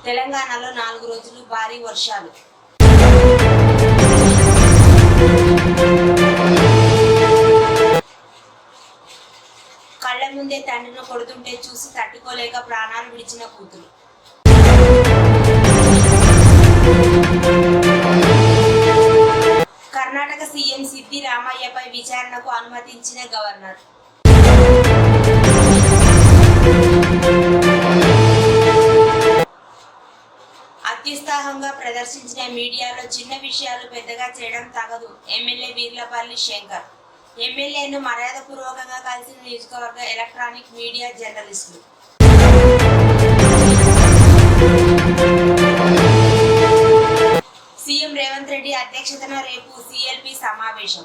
తెలంగాణలో 4 రోజులు భారీ వర్షాలు. కళ్ల ముందే తండ్రిని కొడుతుంటే చూసి తట్టుకోలేక ప్రాణాలు విడిచిన కూతురు. కర్ణాటక సీఎం సిద్దిరామయ్యపై విచారణకు అనుమతించిన గవర్నర్. అత్యుత్సాహంగా ప్రదర్శించిన మీడియాలో చిన్న విషయాలు పెద్దగా చేయడం తగదు. ఎమ్మెల్యే వీర్లపల్లి శంకర్. ఎమ్మెల్యేను మర్యాదపూర్వకంగా కలిసిన నియోజకవర్గ ఎలక్ట్రానిక్ మీడియా జర్నలిస్టులు. సీఎం రేవంత్ రెడ్డి అధ్యక్షతన రేపు సిఎల్పి సమావేశం.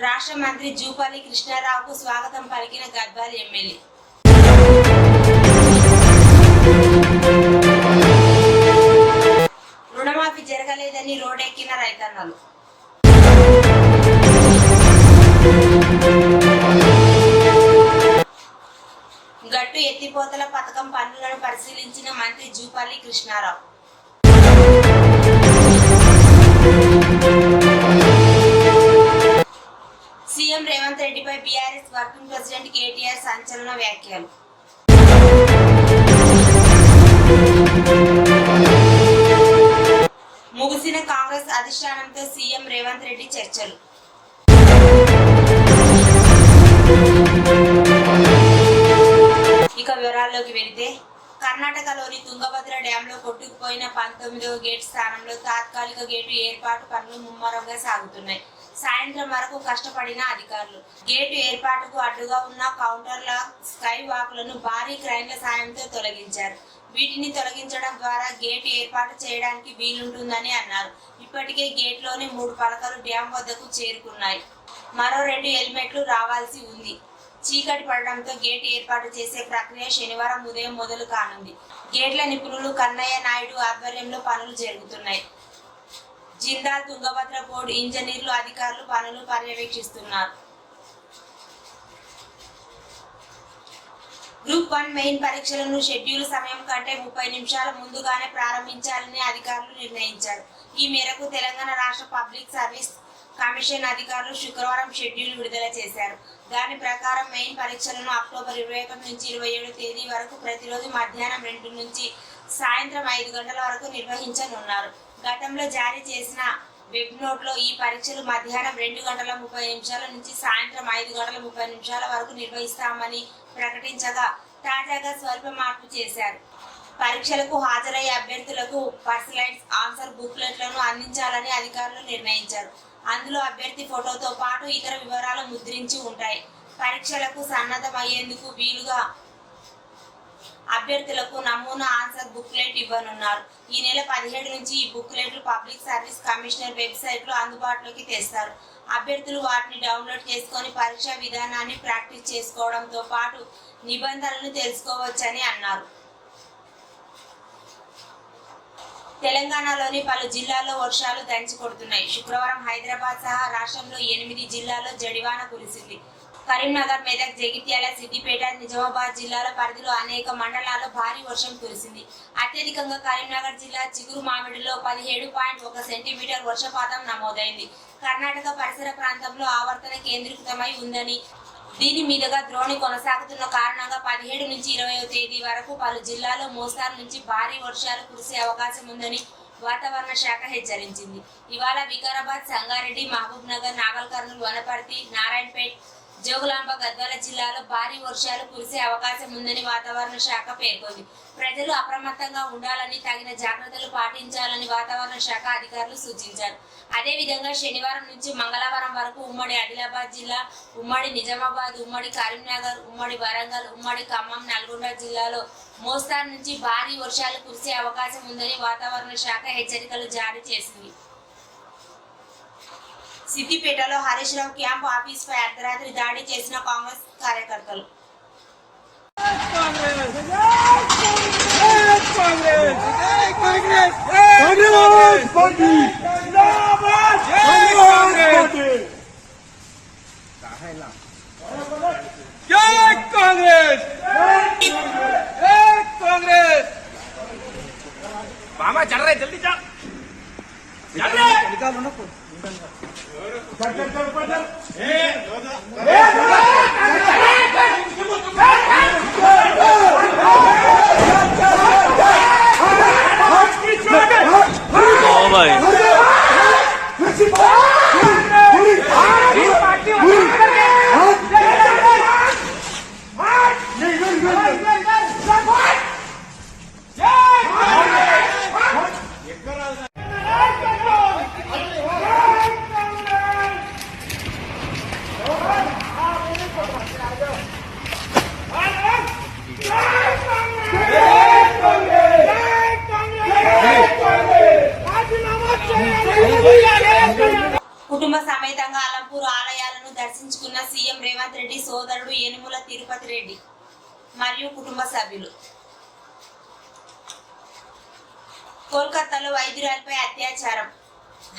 రాష్ట్ర మంత్రి జూపల్లి కృష్ణారావుకు స్వాగతం పలికిన గద్వాల్ ఎమ్మెల్యే. రుణమాఫీ జరగలేదని రోడ్డెక్కిన రైతన్నలు. గట్టు ఎత్తిపోతల పథకం పనులను పరిశీలించిన మంత్రి జూపల్లి కృష్ణారావు. సీఎం రేవంత్ రెడ్డిపై బీఆర్ఎస్ వర్కింగ్ ప్రెసిడెంట్ కేటీఆర్ సంచలన వ్యాఖ్యలు. ముగిసిన కాంగ్రెస్ అధిష్టానంతో సీఎం రేవంత్ రెడ్డి చర్చలు. ఇక వివరాల్లోకి వెళితే, కర్ణాటకలోని తుంగభద్ర డ్యాంలో కొట్టుకుపోయిన 19వ గేట్ స్థానంలో తాత్కాలిక గేటు ఏర్పాటు పనులు ముమ్మరంగా సాగుతున్నాయి. సాయంత్రం వరకు కష్టపడిన అధికారులు గేటు ఏర్పాటుకు అడ్డుగా ఉన్న కౌంటర్ల స్కై వాక్లను భారీ క్రైన్ల సాయంతో తొలగించారు. వీటిని తొలగించడం ద్వారా గేటు ఏర్పాటు చేయడానికి వీలుంటుందని అన్నారు. ఇప్పటికే గేట్లోని 3 పలకలు డ్యాం వద్దకు చేరుకున్నాయి. మరో 2 హెల్మెట్లు రావాల్సి ఉంది. చీకటి పడడంతో గేటు ఏర్పాటు చేసే ప్రక్రియ శనివారం ఉదయం మొదలు కానుంది. గేట్ల నిపుణులు కన్నయ్య నాయుడు ఆధ్వర్యంలో పనులు జరుగుతున్నాయి. జిందాల్ తుంగభద్ర బోర్డు ఇంజనీర్లు అధికారులు పనులు పర్యవేక్షిస్తున్నారు. గ్రూప్ 1 మెయిన్ పరీక్షలను షెడ్యూల్ సమయం కంటే 30 నిమిషాల ముందుగానే ప్రారంభించాలని అధికారులు నిర్ణయించారు. ఈ మేరకు తెలంగాణ రాష్ట్ర పబ్లిక్ సర్వీస్ కమిషన్ అధికారులు శుక్రవారం షెడ్యూల్ విడుదల చేశారు. దాని ప్రకారం మెయిన్ పరీక్షలను అక్టోబర్ 21 నుంచి 27 తేదీ వరకు ప్రతిరోజు మధ్యాహ్నం 2 నుంచి సాయంత్రం 5 గంటల వరకు నిర్వహించనున్నారు. గతంలో జారీ చేసిన వెబ్ నోట్లో ఈ పరీక్షలు మధ్యాహ్నం 2 గంటల 30 నిమిషాల నుంచి సాయంత్రం 5 గంటల 30 నిమిషాల వరకు నిర్వహిస్తామని ప్రకటించగా తాజాగా స్వల్ప మార్పు చేశారు. పరీక్షలకు హాజరయ్యే అభ్యర్థులకు పర్సనలైజ్డ్ ఆన్సర్ బుక్లెట్లను అందించాలని అధికారులు నిర్ణయించారు. అందులో అభ్యర్థి ఫోటోతో పాటు ఇతర వివరాలు ముద్రించి ఉంటాయి. పరీక్షలకు సన్నద్ధమయ్యేందుకు వీలుగా అభ్యర్థులకు నమూనా ఆన్సర్ బుక్లెట్ ఇవ్వనున్నారు. ఈ నెల 17 నుంచి ఈ బుక్లెట్లు పబ్లిక్ సర్వీస్ కమిషనర్ వెబ్సైట్ లో అందుబాటులోకి తెస్తారు. అభ్యర్థులు వాటిని డౌన్లోడ్ చేసుకొని పరీక్షా విధానాన్ని ప్రాక్టీస్ చేసుకోవడంతో పాటు నిబంధనలను తెలుసుకోవచ్చని అన్నారు. తెలంగాణలోని పలు జిల్లాల్లో వర్షాలు దంచి కొడుతున్నాయి. శుక్రవారం హైదరాబాద్ సహా రాష్ట్రంలో 8 జిల్లాల్లో జడివాన కురిసింది. కరీంనగర్, మెదక్, జగిత్యాల, సిద్దిపేట, నిజామాబాద్ జిల్లాల పరిధిలో అనేక మండలాల్లో భారీ వర్షం కురిసింది. అత్యధికంగా కరీంనగర్ జిల్లా చిగురు మామిడిలో 17.1 సెంటీమీటర్ వర్షపాతం నమోదైంది. కర్ణాటక పరిసర ప్రాంతంలో ఆవర్తన కేంద్రీకృతమై ఉందని, దీని మీదుగా ద్రోణి కొనసాగుతున్న కారణంగా 17 నుంచి 20వ తేదీ వరకు పలు జిల్లాల్లో మోస్తారు నుంచి భారీ వర్షాలు కురిసే అవకాశం ఉందని వాతావరణ శాఖ హెచ్చరించింది. ఇవాళ వికారాబాద్, సంగారెడ్డి, మహబూబ్ నగర్, నాగల్ కర్నూలు, వనపర్తి, నారాయణపేట్, జోగులాంబ, గద్వాల జిల్లాలో భారీ వర్షాలు కురిసే అవకాశం ఉందని వాతావరణ శాఖ పేర్కొంది. ప్రజలు అప్రమత్తంగా ఉండాలని, తగిన జాగ్రత్తలు పాటించాలని వాతావరణ శాఖ అధికారులు సూచించారు. అదేవిధంగా శనివారం నుంచి మంగళవారం వరకు ఉమ్మడి ఆదిలాబాద్ జిల్లా, ఉమ్మడి నిజామాబాద్, ఉమ్మడి కరీంనగర్, ఉమ్మడి వరంగల్, ఉమ్మడి ఖమ్మం, నల్గొండ జిల్లాలో మోస్తారు నుంచి భారీ వర్షాలు కురిసే అవకాశం ఉందని వాతావరణ శాఖ హెచ్చరికలు జారీ చేసింది. సిద్దిపేటలో హరీష్ రావు క్యాంప్ ఆఫీస్ పై అర్ధరాత్రి దాడి చేసిన కాంగ్రెస్ కార్యకర్తలు. జై कांग्रेस कांग्रेस मामा चल रहे जल्दी चल निकालो ना भाई కుటుంబ సమేతంగా అలంపూర్ ఆలయాలను దర్శించుకున్న సీఎం రేవంత్ రెడ్డి సోదరుడు యనుమల తిరుపతి రెడ్డి మరియు కుటుంబ సభ్యులు. కోల్కతాలో వైద్యురాలిపై అత్యాచారం,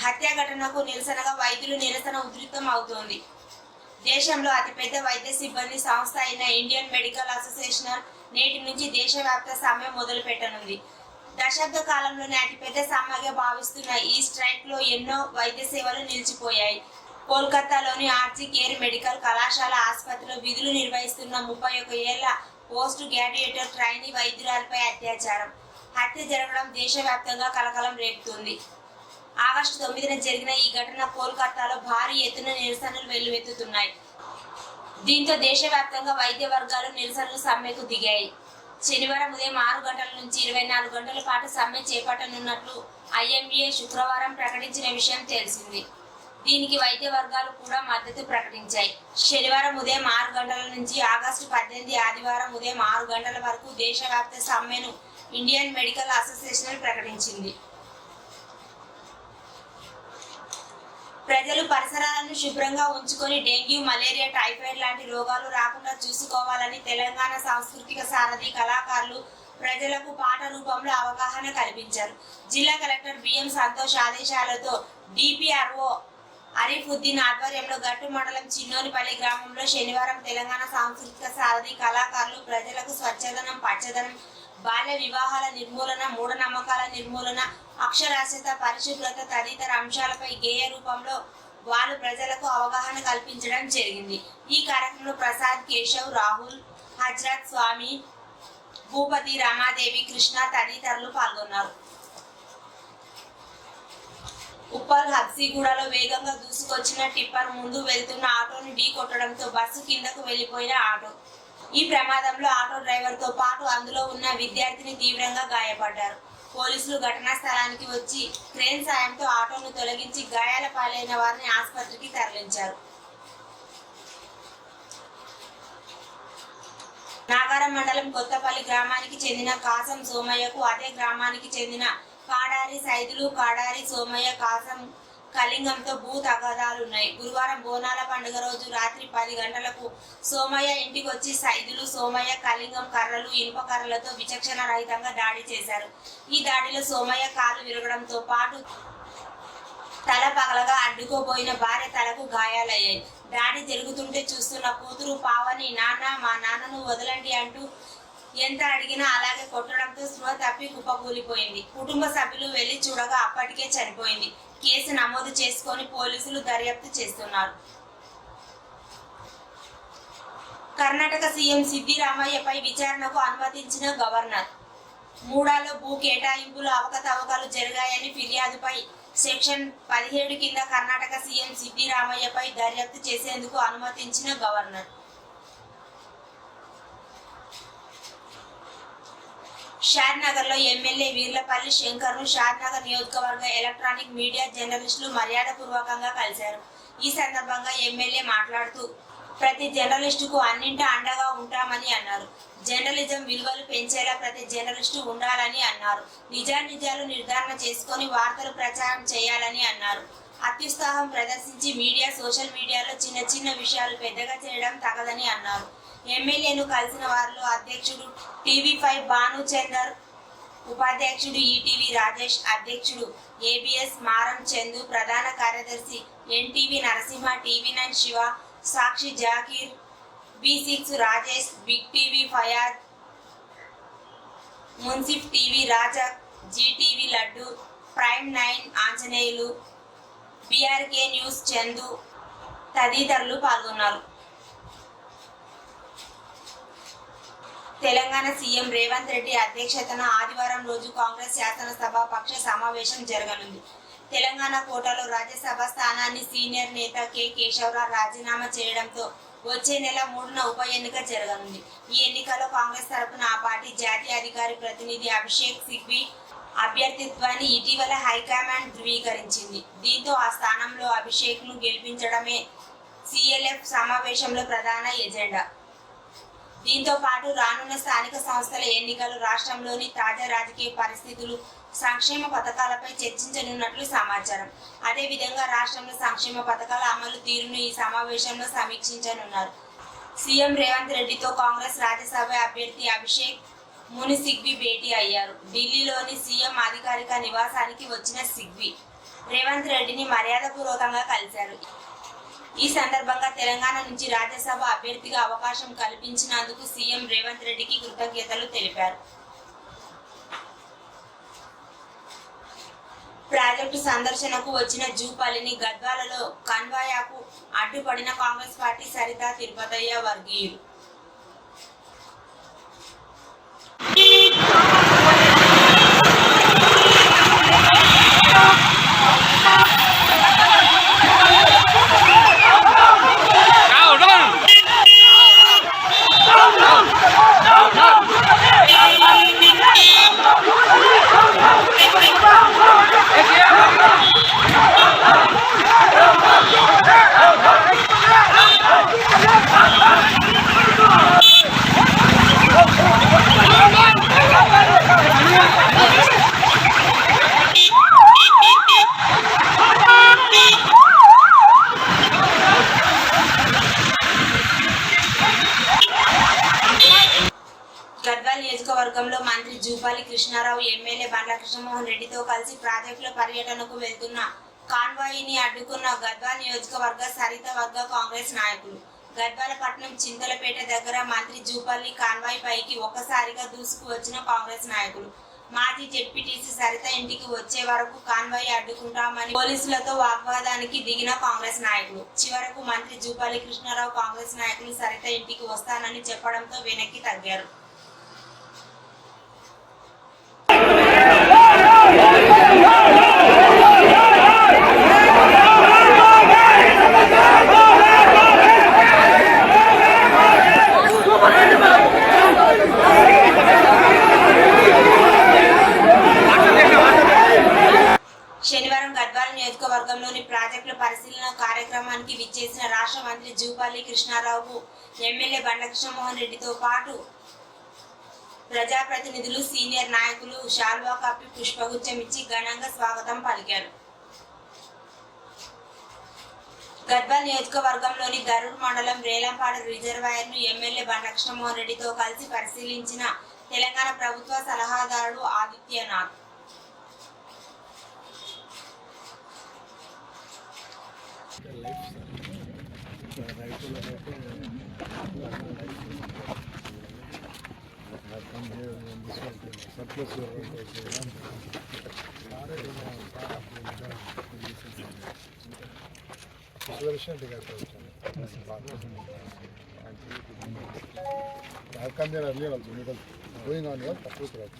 హత్య ఘటనకు నిరసనగా వైద్యులు నిరసన ఉధృతం అవుతోంది. దేశంలో అతిపెద్ద వైద్య సిబ్బంది సంస్థ అయిన ఇండియన్ మెడికల్ అసోసియేషన్ నేటి నుంచి దేశవ్యాప్త సమ్మె మొదలు పెట్టనుంది. దశాబ్ద కాలంలోనే అతిపెద్ద సమ్మెగా భావిస్తున్న ఈ స్ట్రైక్ లో ఎన్నో వైద్య సేవలు నిలిచిపోయాయి. కోల్కతాలోని ఆర్జీ కేర్ మెడికల్ కళాశాల ఆసుపత్రిలో విధులు నిర్వహిస్తున్న 31 ఏళ్ల పోస్ట్ గ్రాడ్యుయేట్ ట్రైనీ వైద్యురాలపై అత్యాచారం, హత్య జరగడం దేశవ్యాప్తంగా కలకలం రేపుతుంది. ఆగస్టు 9న జరిగిన ఈ ఘటన కోల్కతాలో భారీ ఎత్తున నిరసనలు వెల్లువెత్తుతున్నాయి. దీంతో దేశవ్యాప్తంగా వైద్య వర్గాలు నిరసనలు సమ్మెకు దిగాయి. శనివారం ఉదయం 6 గంటల నుంచి 24 గంటల పాటు సమ్మె చేపట్టనున్నట్లు ఐఎంఏ శుక్రవారం ప్రకటించిన విషయం తెలిసింది. దీనికి వైద్య వర్గాలు కూడా మద్దతు ప్రకటించాయి. శనివారం ఉదయం 6 గంటల నుంచి ఆగస్టు 18 ఆదివారం ఉదయం 6 గంటల వరకు దేశవ్యాప్త సమ్మెను ఇండియన్ మెడికల్ అసోసియేషన్ ప్రకటించింది. ప్రజలు పరిసరాలను శుభ్రంగా ఉంచుకొని డెంగ్యూ, మలేరియా, టైఫాయిడ్ లాంటి రోగాలు రాకుండా చూసుకోవాలని తెలంగాణ సాంస్కృతిక సారథి కళాకారులు ప్రజలకు పాట రూపంలో అవగాహన కల్పించారు. జిల్లా కలెక్టర్ బిఎం సంతోష్ ఆదేశాలతో డిపిఆర్ఓ అరీఫుద్దీన్ ఆధ్వర్యంలో గట్టు మండలం చిన్నోనిపల్లి గ్రామంలో శనివారం తెలంగాణ సాంస్కృతిక సారథి కళాకారులు ప్రజలకు స్వచ్ఛదనం, పచ్చదనం, బాల్య వివాహాల నిర్మూలన, మూఢనమ్మకాల నిర్మూలన, అక్షరాస్యత, పరిశుభ్రత తదితర అంశాలపై గేయ రూపంలో వాళ్ళు ప్రజలకు అవగాహన కల్పించడం జరిగింది. ఈ కార్యక్రమంలో ప్రసాద్, కేశవ్, రాహుల్, హజ్రత్, స్వామి, భూపతి, రమాదేవి, కృష్ణ తదితరులు పాల్గొన్నారు. ఉప్పల్ హబ్సిగూడలో వేగంగా దూసుకొచ్చిన టిప్పర్ ముందు వెళ్తున్న ఆటోను ఢీ కొట్టడంతో బస్సు కిందకు వెళ్లిపోయిన ఆటో. ఈ ప్రమాదంలో ఆటో డ్రైవర్ తో పాటు అందులో ఉన్న విద్యార్థిని తీవ్రంగా గాయపడ్డారు. పోలీసులు ఘటనా స్థలానికి వచ్చి క్రేన్ సాయంతో ఆటోను తొలగించి గాయాల పాలైన వారిని ఆసుపత్రికి తరలించారు. నాగారం మండలం కొత్తపల్లి గ్రామానికి చెందిన కాసం సోమయ్యకు అదే గ్రామానికి చెందిన కాడారి సైదులు, కాడారి సోమయ్య, కాసం కళింగంతో భూ తగాదాలున్నాయి. గురువారం బోనాల పండుగ రోజు రాత్రి 10 గంటలకు సోమయ్య ఇంటికి వచ్చి సైదులు, సోమయ్య, కళింగం కర్రలు, ఇనుప కర్రలతో విచక్షణ రహితంగా దాడి చేశారు. ఈ దాడిలో సోమయ్య కాలు విరగడంతో పాటు తల పగలగా అడ్డుకోబోయిన భార్య తలకు గాయాలయ్యాయి. దాడి జరుగుతుంటే చూస్తున్న కూతురు పావని, నాన్న మా నాన్నను వదలండి అంటూ ఎంత అడిగినా అలాగే కొట్టడంతో స్పృహ తప్పి కుప్పకూలిపోయింది. కుటుంబ సభ్యులు వెళ్లి చూడగా అప్పటికే చనిపోయింది. కేసు నమోదు చేసుకొని పోలీసులు దర్యాప్తు చేస్తున్నారు. కర్ణాటక సీఎం సిద్దిరామయ్యపై విచారణకు అనుమతించిన గవర్నర్. మూడాలో భూ కేటాయింపులు అవకతవకలు జరిగాయని ఫిర్యాదుపై సెక్షన్ 17 కింద కర్ణాటక సీఎం సిద్దిరామయ్యపై దర్యాప్తు చేసేందుకు అనుమతించిన గవర్నర్. షాద్నగర్ లో ఎమ్మెల్యే వీర్లపల్లి శంకర్ ను షాద్నగర్ నియోజకవర్గ ఎలక్ట్రానిక్ మీడియా జర్నలిస్టులు మర్యాదపూర్వకంగా కలిశారు. ఈ సందర్భంగా ఎమ్మెల్యే మాట్లాడుతూ ప్రతి జర్నలిస్టుకు అన్నింటా అండగా ఉంటామని అన్నారు. జర్నలిజం విలువలు పెంచేలా ప్రతి జర్నలిస్టు ఉండాలని అన్నారు. నిజానిజాలు నిర్ధారణ చేసుకొని వార్తలు ప్రచారం చేయాలని అన్నారు. అత్యుత్సాహం ప్రదర్శించి మీడియా, సోషల్ మీడియాలో చిన్న చిన్న విషయాలు పెద్దగా చేయడం తగదని అన్నారు. ఎమ్మెల్యేను కలిసిన వారిలో అధ్యక్షుడు టీవీ5 భానుచందర్, ఉపాధ్యక్షుడు ఈటీవీ రాజేష్, అధ్యక్షుడు ఏబిఎస్ మారం చందు, ప్రధాన కార్యదర్శి NTV Narasimha, TV nine Shiva, Sakshi Zakir, B6 Rajesh, big TV Fayaz, Munsif TV Raja, Zee TV Laddu, prime 9 Anjaneyulu, BRK news Chandu తదితరులు పాల్గొన్నారు. తెలంగాణ సీఎం రేవంత్ రెడ్డి అధ్యక్షతన ఆదివారం రోజు కాంగ్రెస్ శాసనసభ పక్ష సమావేశం జరగనుంది. తెలంగాణ కోటాలో రాజ్యసభ స్థానాన్ని సీనియర్ నేత కె కేశవరావు రాజీనామా చేయడంతో వచ్చే నెల 3న ఉప ఎన్నిక జరగనుంది. ఈ ఎన్నికల్లో కాంగ్రెస్ తరపున ఆ పార్టీ జాతీయ అధికారి ప్రతినిధి అభిషేక్ సిక్వి అభ్యర్థిత్వాన్ని ఇటీవల హైకమాండ్ ధృవీకరించింది. దీంతో ఆ స్థానంలో అభిషేక్ ను గెలిపించడమే సిఎల్ఎఫ్ సమావేశంలో ప్రధాన ఎజెండా. దీంతో పాటు రానున్న స్థానిక సంస్థల ఎన్నికలు, రాష్ట్రంలోని తాజా రాజకీయ పరిస్థితులు, సంక్షేమ పథకాలపై చర్చించనున్నట్లు సమాచారం. అదేవిధంగా రాష్ట్రంలో సంక్షేమ పథకాల అమలు తీరును ఈ సమావేశంలో సమీక్షించనున్నారు. సీఎం రేవంత్ రెడ్డితో కాంగ్రెస్ రాజ్యసభ అభ్యర్థి అభిషేక్ ముని సిగ్వి భేటీ అయ్యారు. ఢిల్లీలోని సీఎం అధికారిక నివాసానికి వచ్చిన సిగ్వి రేవంత్ రెడ్డిని మర్యాదపూర్వకంగా కలిశారు. ఈ సందర్భంగా తెలంగాణ నుంచి రాజ్యసభ అభ్యర్థిగా అవకాశం కల్పించినందుకు సీఎం రేవంత్ రెడ్డికి కృతజ్ఞతలు తెలిపారు. ప్రాజెక్టు సందర్శనకు వచ్చిన జూపల్లిని గద్వాలలో కన్వాయాకు అడ్డుపడిన కాంగ్రెస్ పార్టీ సరిత తిరుపతయ్య వర్గీయులు. గద్వాల్ నియోజకవర్గంలో మంత్రి జూపల్లి కృష్ణారావు, ఎమ్మెల్యే బండ్ల కృష్ణమోహన్ రెడ్డితో కలిసి ప్రాజెక్టుల పర్యటనకు వెళ్తున్న కాన్వాయిని అడ్డుకున్న గద్వాల్ నియోజకవర్గ సరిత వర్గ కాంగ్రెస్ నాయకులు. గద్వాల పట్టణం చింతలపేట దగ్గర మంత్రి జూపల్లి కాన్వాయ్ పైకి ఒక్కసారిగా దూసుకు వచ్చిన కాంగ్రెస్ నాయకులు మాజీ జెడ్పీటీసీ సరిత ఇంటికి వచ్చే వరకు కాన్వాయ్ అడ్డుకుంటామని పోలీసులతో వాగ్వాదానికి దిగిన కాంగ్రెస్ నాయకులు చివరకు మంత్రి జూపల్లి కృష్ణారావు కాంగ్రెస్ నాయకులు సరిత ఇంటికి వస్తానని చెప్పడంతో వెనక్కి తగ్గారు. శనివారం గద్వాల నియోజకవర్గంలోని ప్రాజెక్టుల పరిశీలన కార్యక్రమానికి విచ్చేసిన రాష్ట్ర మంత్రి జూపల్లి కృష్ణారావు, ఎమ్మెల్యే బండ్ల కృష్ణమోహన్ రెడ్డితో పాటు ప్రజాప్రతినిధులు, సీనియర్ నాయకులు శాల్వా కప్పి పుష్పగుచ్చం ఇచ్చి ఘనంగా స్వాగతం పలికారు. గద్వాల్ నియోజకవర్గంలోని దరూర్ మండలం రేలంపాడు రిజర్వాయర్ ను ఎమ్మెల్యే బండ్ల కృష్ణమోహన్ రెడ్డితో కలిసి పరిశీలించిన తెలంగాణ ప్రభుత్వ సలహాదారుడు Adityanath. How come there are earlier also because going on here, Tapu correct.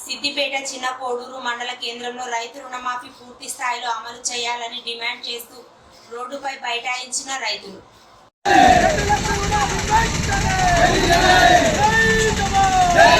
Siddipet చిన్న కోడూరు మండల కేంద్రంలో రైతు రుణమాఫీ పూర్తి స్థాయిలో అమలు చేయాలని డిమాండ్ చేస్తూ రోడ్డుపై బైఠాయించిన రైతులు. జై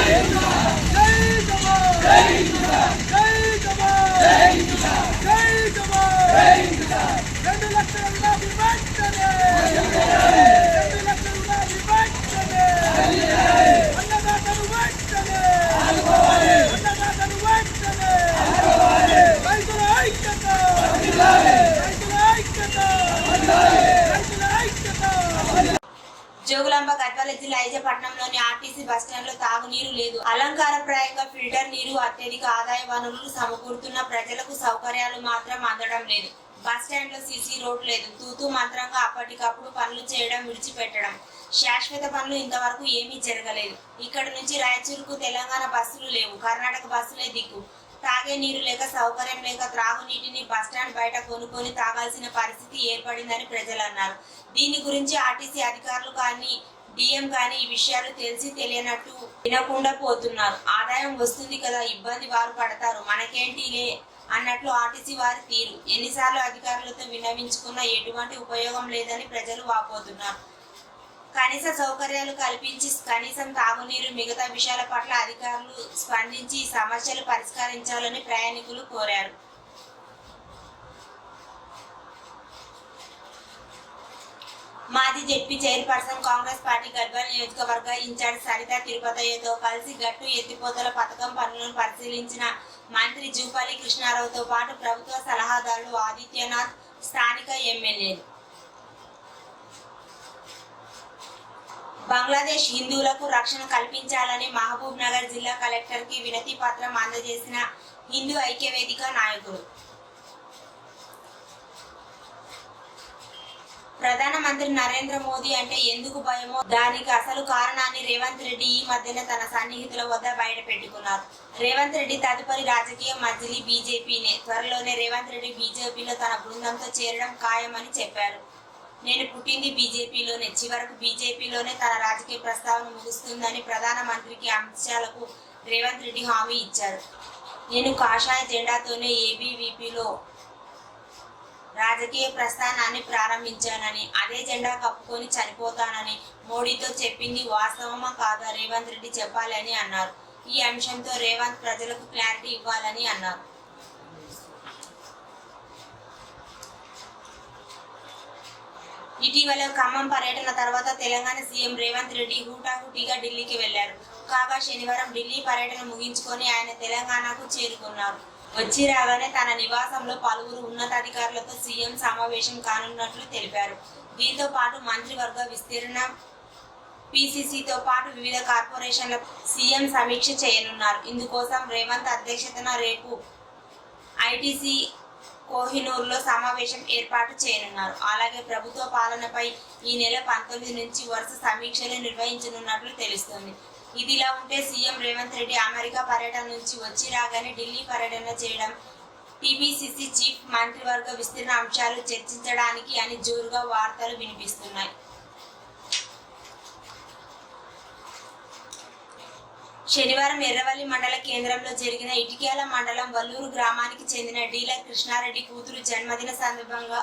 ఐజపట్నంలోని ఆర్టీసీ బస్టాండ్లో తాగునీరు లేదు. అలంకారప్రాయంగా ఫిల్టర్ నీరు అత్యధిక ఆదాయ వనరులు సమకూరుతున్న ప్రజలకు సౌకర్యాలు మాత్రం అందడం లేదు. బస్టాండ్ లో సీసీ రోడ్ లేదు. తూతూ మంత్రంగా అప్పటికప్పుడు పనులు చేయడం విడిచిపెట్టడం. శాశ్వత పనులు ఇంతవరకు ఏమీ జరగలేదు. ఇక్కడ నుంచి రాయచూరుకు తెలంగాణ బస్సులు లేవు. కర్ణాటక బస్సులే దిక్కు. తాగే నీరు లేక, సౌకర్యం లేక త్రాగునీటిని బస్టాండ్ బయట కొనుక్కొని తాగాల్సిన పరిస్థితి ఏర్పడిందని ప్రజలు అన్నారు. దీని గురించి ఆర్టీసీ అధికారులు కానీ డిఎం కానీ ఈ విషయాలు తెలిసి తెలియనట్టు వినకుండా పోతున్నారు. ఆదాయం వస్తుంది కదా, ఇబ్బంది వారు పడతారు, మనకేంటిలే అన్నట్లు ఆర్టీసీ వారి తీరు. ఎన్నిసార్లు అధికారులతో విన్నవించుకున్నా ఎటువంటి ఉపయోగం లేదని ప్రజలు వాపోతున్నారు. కనీస సౌకర్యాలు కల్పించి కనీసం తాగునీరు, మిగతా విషయాల పట్ల అధికారులు స్పందించి ఈ సమస్యలు పరిష్కరించాలని ప్రయాణికులు కోరారు. మాజీ ZP chairperson, Congress party Gadwal నియోజకవర్గ ఇన్ఛార్జ్ సరిత తిరుపతయ్యతో కలిసి గట్టు ఎత్తిపోతల పథకం పనులను పరిశీలించిన మంత్రి జూపల్లి కృష్ణారావుతో పాటు ప్రభుత్వ సలహాదారులు ఆదిత్యనాథ్, స్థానిక ఎమ్మెల్యేలు. బంగ్లాదేశ్ హిందువులకు రక్షణ కల్పించాలని మహబూబ్ నగర్ జిల్లా కలెక్టర్ కి వినతి పత్రం అందజేసిన హిందూ ఐక్యవేదిక నాయకులు. ప్రధానమంత్రి నరేంద్ర మోదీ అంటే ఎందుకు భయమో దానికి అసలు కారణాన్ని రేవంత్ రెడ్డి ఈ మధ్యన తన సన్నిహితుల వద్ద బయట పెట్టుకున్నారు. రేవంత్ రెడ్డి తదుపరి రాజకీయ మజిలీ బీజేపీనే. త్వరలోనే రేవంత్ రెడ్డి బీజేపీలో తన బృందంతో చేరడం ఖాయమని చెప్పారు. నేను పుట్టింది బీజేపీలోనే, చివరకు బీజేపీలోనే తన రాజకీయ ప్రస్తావన ముగుస్తుందని ప్రధానమంత్రికి అంశాలకు రేవంత్ రెడ్డి హామీ ఇచ్చారు. నేను కాషాయ జెండాతోనే ఏబీవీపీలో రాజకీయ ప్రస్థానాన్ని ప్రారంభించానని, అదే జెండా కప్పుకొని చనిపోతానని మోడీతో చెప్పింది వాస్తవమా కాదా రేవంత్ రెడ్డి చెప్పాలని అన్నారు. ఈ అంశంతో రేవంత్ ప్రజలకు క్లారిటీ ఇవ్వాలని అన్నారు. ఇటీవల ఖమ్మం పర్యటన తర్వాత తెలంగాణ సీఎం రేవంత్ రెడ్డి హుటాహుటిగా ఢిల్లీకి వెళ్లారు. కాగా శనివారం ఢిల్లీ పర్యటన ముగించుకొని ఆయన తెలంగాణకు చేరుకున్నారు. వచ్చి రాగానే తన నివాసంలో పలువురు ఉన్నతాధికారులతో సీఎం సమావేశం కానున్నట్లు తెలిపారు. దీంతో పాటు మంత్రివర్గ విస్తరణ, పీసీసీతో పాటు వివిధ కార్పొరేషన్ల సీఎం సమీక్ష చేయనున్నారు. ఇందుకోసం రేవంత్ అధ్యక్షతన రేపు ఐటీసీ కోహినూర్లో సమావేశం ఏర్పాటు చేయనున్నారు. అలాగే ప్రభుత్వ పాలనపై ఈ నెల 19 నుంచి వరుస సమీక్షలు నిర్వహించనున్నట్లు తెలుస్తోంది. ఇదిలా ఉంటే సీఎం రేవంత్ రెడ్డి అమెరికా పర్యటన నుంచి వచ్చి రాగానే ఢిల్లీ పర్యటన చేయడం, టీపీసీసీ చీఫ్ మంత్రివర్గ విస్తరణ అంశాలు చర్చించడానికి అని జోరుగా వార్తలు వినిపిస్తున్నాయి. శనివారం ఎర్రవల్లి మండల కేంద్రంలో జరిగిన ఇటిక్యాల మండలం వల్లూరు గ్రామానికి చెందిన డీలర్ కృష్ణారెడ్డి కూతురు జన్మదిన సందర్భంగా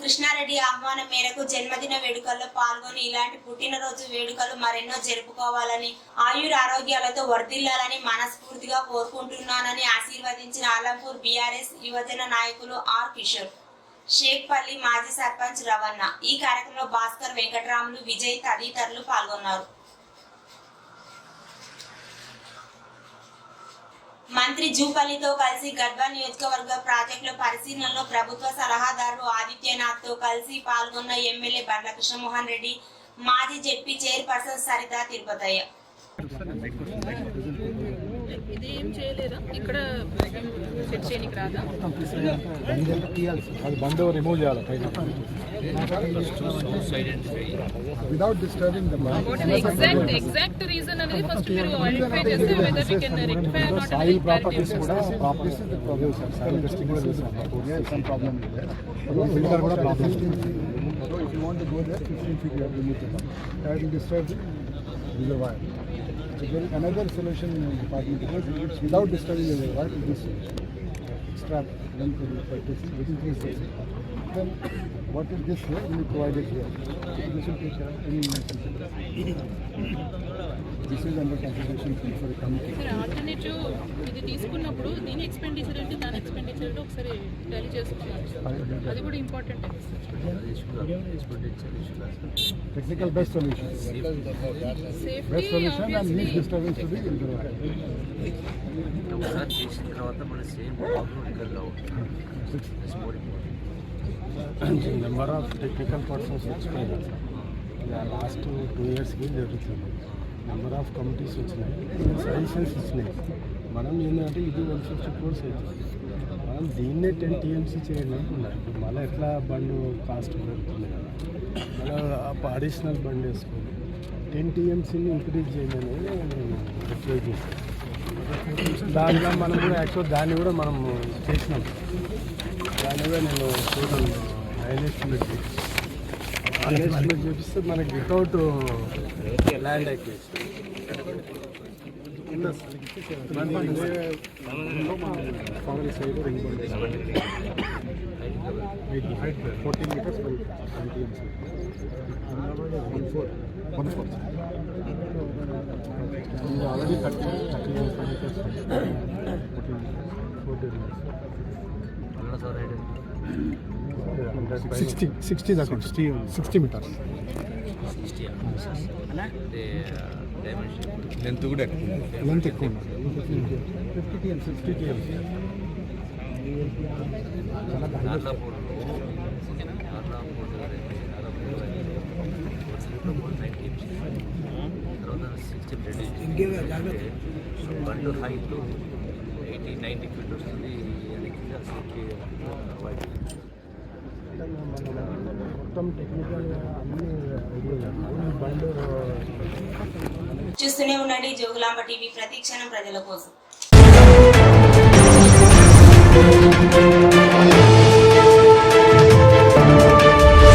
కృష్ణారెడ్డి ఆహ్వానం మేరకు జన్మదిన వేడుకల్లో పాల్గొని ఇలాంటి పుట్టినరోజు వేడుకలు మరెన్నో జరుపుకోవాలని, ఆయురారోగ్యాలతో వర్ధిల్లాలని మనస్ఫూర్తిగా కోరుకుంటున్నానని ఆశీర్వదించిన ఆలంపూర్ బీఆర్ఎస్ యువజన నాయకులు ఆర్ కిషోర్, షేక్పల్లి మాజీ సర్పంచ్ రవణ. ఈ కార్యక్రమంలో భాస్కర్, వెంకటరాములు, విజయ్ తదితరులు పాల్గొన్నారు. మంత్రి జూపల్లితో కలిసి గద్వాల నియోజకవర్గ ప్రాజెక్టుల పరిశీలనలో ప్రభుత్వ సలహాదారు ఆదిత్యనాథ్ తో కలిసి పాల్గొన్న ఎమ్మెల్యే బండ్ల కృష్ణమోహన్ రెడ్డి, మాజీ జెడ్పీ చైర్పర్సన్ సరిత తిరుపతయ్య. ఇది ఏం చేయలేదా ఇక్కడ సెట్ చేయడానికి రాదా? అది బండ్ రిమూవ్ చేయాలి పైన without disturbing the exact reason అనేది ఫస్ట్ మీరు ఐడెంటిఫై చేస్తే whether we can rectify or not. Soil properties కూడా properties the problem soil testing కూడా చేస్తాం. సమ్ ప్రాబ్లం ಇದೆ. ఫిల్టర్ కూడా ప్రాబ్లం ఉంది. So if you want to go there 15 feet you have to move it. That will disturb the reservoir. So there is another solution in the department because it's without disturbing the reservoir, it is extract length of the practice within 3 steps. Then what is this here? We provide it here. This will take care of any emergency. This is under consideration for the committee. సరే, alternative ఇది తీసుకున్నప్పుడు దీని expenditure అంటే దాని expenditure అంటే ఒకసారి Tally చేసుకున్నాను. అది కూడా important. Technical best solution. Best solution and least disturbance to the reservoir. ఒకసారి చేసిన తర్వాత మన సేమ్ ప్రాబ్లం ఇక్కడ రావు. Number of technical persons explain. Last 2 ఇయర్స్కి జరుగుతుంది. నెంబర్ ఆఫ్ కమిటీస్ వచ్చినాయి, సజెషన్స్ ఇచ్చినాయి. మనం ఏంటంటే ఇది 150 crores అవుతుంది, మనం దీన్నే 10 TMC చేయడానికి ఉన్నాయి. ఇప్పుడు మళ్ళీ ఎట్లా బండి కాస్ట్ పెరుగుతుంది కదా, మళ్ళీ అడిషనల్ బండి వేసుకొని 10 TMCని ఇంక్రీజ్ చేయమని నేను రిప్లై చేశాను. దాంట్లో మనం కూడా యాక్చువల్ దాన్ని కూడా మనం చేసినాం. దాన్ని కూడా నేను టోటల్ హైలైట్మెంట్ చూపిస్తే మనకి without land activity Congress side 14 meters already 30 meters 60 దాకా 60 meters. అంటే డైమెన్షన్ లెంత్ కూడా లెంత్ ఎక్కువ ఉంది. 50 TMC 60 TMC నార్లాపూర్ తర్వాత 60 బండు హైట్ 80-90 ఫీట్ వస్తుంది. మొత్తం టెక్నికల్గా అన్ని బండి చూస్తూనే ఉండండి జోగులాంబ టీవీ, ప్రతి క్షణం ప్రజల కోసం.